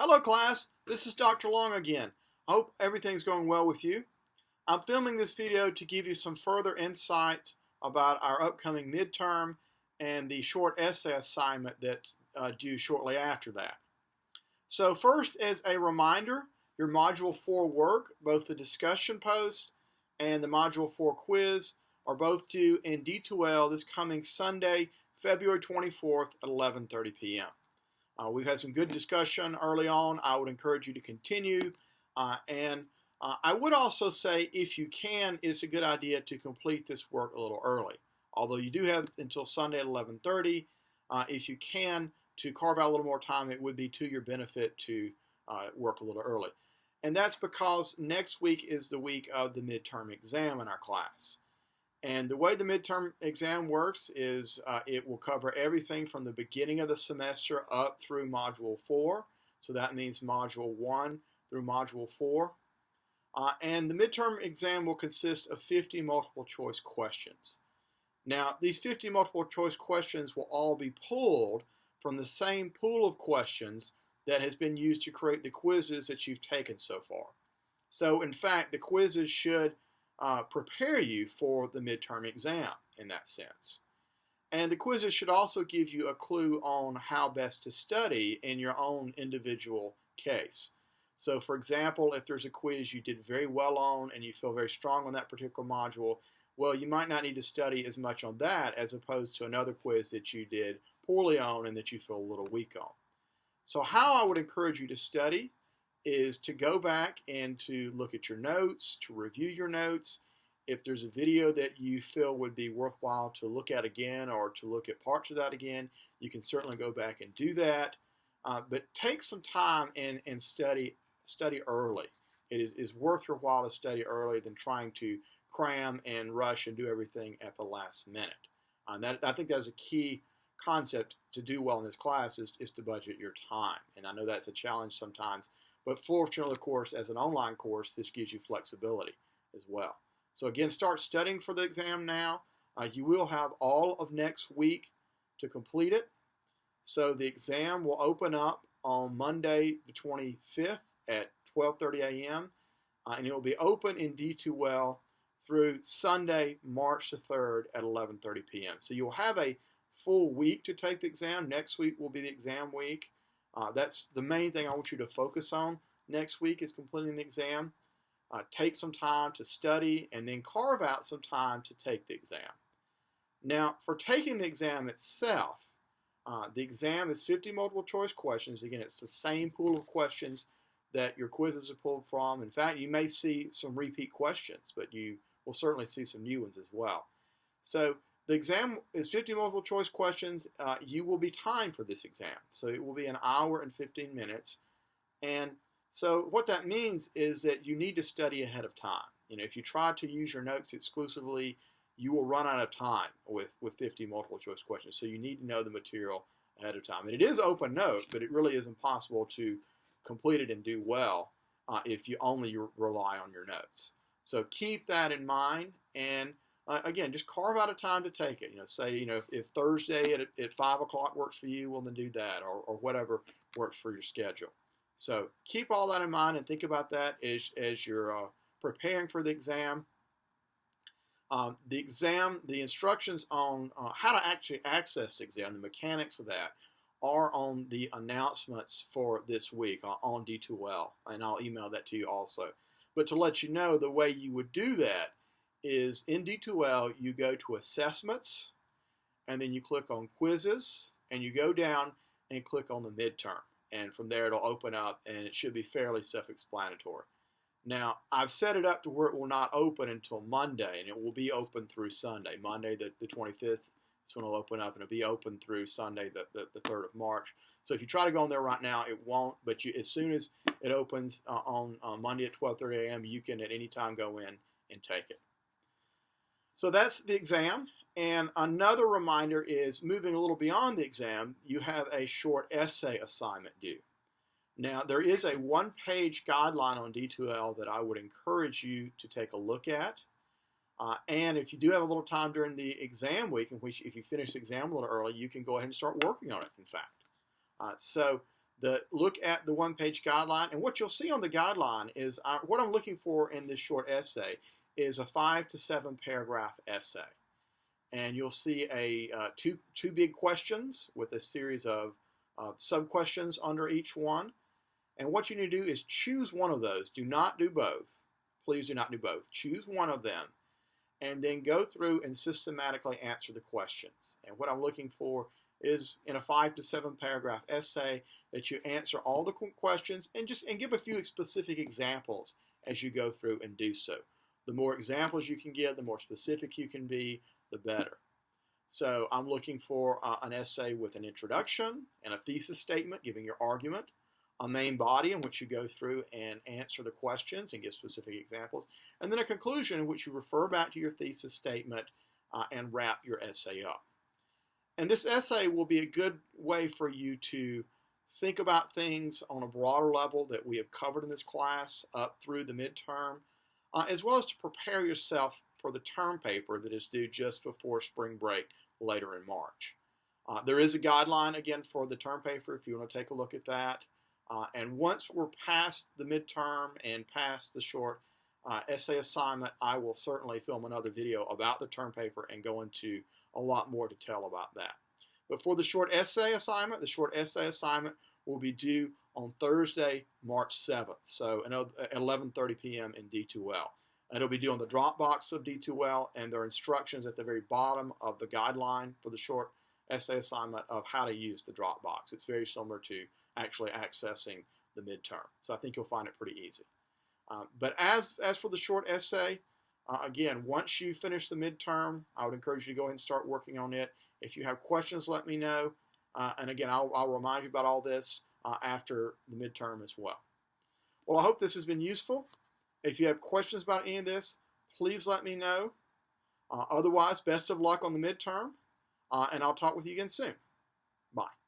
Hello class, this is Dr. Long again. I hope everything's going well with you. I'm filming this video to give you some further insight about our upcoming midterm and the short essay assignment that's due shortly after that. So first, as a reminder, your Module 4 work, both the discussion post and the Module 4 quiz, are both due in D2L this coming Sunday, February 24th at 11:30 p.m. We've had some good discussion early on. I would encourage you to continue. And I would also say, if you can, it's a good idea to complete this work a little early. Although you do have until Sunday at 11:30, if you can, to carve out a little more time, it would be to your benefit to work a little early. And that's because next week is the week of the midterm exam in our class. And the way the midterm exam works is it will cover everything from the beginning of the semester up through Module 4. So that means Module 1 through Module 4. And the midterm exam will consist of 50 multiple choice questions. Now, these 50 multiple choice questions will all be pulled from the same pool of questions that has been used to create the quizzes that you've taken so far. So, in fact, the quizzes should prepare you for the midterm exam in that sense. And the quizzes should also give you a clue on how best to study in your own individual case. So for example, if there's a quiz you did very well on and you feel very strong on that particular module, well, you might not need to study as much on that as opposed to another quiz that you did poorly on and that you feel a little weak on. So how I would encourage you to study is to go back and to look at your notes, to review your notes. If there's a video that you feel would be worthwhile to look at again or to look at parts of that again, you can certainly go back and do that. But take some time and study early. It is worth your while to study early than trying to cram and rush and do everything at the last minute. I think that's a key concept to do well in this class is to budget your time. And I know that's a challenge sometimes. But fortunately, of course, as an online course, this gives you flexibility as well. So again, start studying for the exam now. You will have all of next week to complete it. So the exam will open up on Monday the 25th at 12:30 a.m. And it will be open in D2L through Sunday, March the 3rd at 11:30 p.m. So you'll have a full week to take the exam. Next week will be the exam week. That's the main thing I want you to focus on next week is completing the exam. Take some time to study and then carve out some time to take the exam. Now, for taking the exam itself, the exam is 50 multiple choice questions. Again, it's the same pool of questions that your quizzes are pulled from. In fact, you may see some repeat questions, but you will certainly see some new ones as well. So the exam is 50 multiple choice questions. You will be timed for this exam. So it will be an hour and 15 minutes. And so what that means is that you need to study ahead of time. If you try to use your notes exclusively, you will run out of time with 50 multiple choice questions. So you need to know the material ahead of time. And it is open note, but it really is impossible to complete it and do well if you only rely on your notes. So keep that in mind. And again, just carve out a time to take it. Say, if Thursday at 5 o'clock works for you, well, then do that, or whatever works for your schedule. So keep all that in mind and think about that as you're preparing for the exam. The instructions on how to actually access the exam, the mechanics of that, are on the announcements for this week on D2L, and I'll email that to you also. But to let you know, the way you would do that is in D2L, you go to Assessments, and then you click on Quizzes, and you go down and click on the midterm. And from there, it'll open up, and it should be fairly self-explanatory. Now, I've set it up to where it will not open until Monday, and it will be open through Sunday. Monday, the 25th, is when it'll open up, and it'll be open through Sunday, the 3rd of March. So if you try to go on there right now, it won't. But as soon as it opens on Monday at 12:30 a.m., you can at any time go in and take it. So that's the exam. And another reminder is moving a little beyond the exam, you have a short essay assignment due. Now, there is a one-page guideline on D2L that I would encourage you to take a look at. And if you do have a little time during the exam week, in which if you finish the exam a little early, you can go ahead and start working on it, in fact. So Look at the one-page guideline, and what you'll see on the guideline is what I'm looking for in this short essay is a 5 to 7 paragraph essay. And you'll see two big questions with a series of sub-questions under each one. And what you need to do is choose one of those. Do not do both. Please do not do both. Choose one of them, and then go through and systematically answer the questions. And what I'm looking for is in a 5 to 7 paragraph essay that you answer all the questions and give a few specific examples as you go through and do so. The more examples you can give, the more specific you can be, the better. So I'm looking for an essay with an introduction and a thesis statement giving your argument, a main body in which you go through and answer the questions and give specific examples, and then a conclusion in which you refer back to your thesis statement and wrap your essay up. And this essay will be a good way for you to think about things on a broader level that we have covered in this class up through the midterm, as well as to prepare yourself for the term paper that is due just before spring break later in March. There is a guideline again for the term paper if you want to take a look at that. And once we're past the midterm and past the short essay assignment, I will certainly film another video about the term paper and go into a lot more detail about that. But for the short essay assignment will be due on Thursday, March 7th, so at 11:30 p.m. in D2L. And it'll be due on the Dropbox of D2L, and there are instructions at the very bottom of the guideline for the short essay assignment of how to use the Dropbox. It's very similar to actually accessing the midterm. So I think you'll find it pretty easy. But as for the short essay, again, once you finish the midterm, I would encourage you to go ahead and start working on it. If you have questions, let me know. And again, I'll remind you about all this after the midterm as well. Well, I hope this has been useful. If you have questions about any of this, please let me know. Otherwise, best of luck on the midterm, and I'll talk with you again soon. Bye.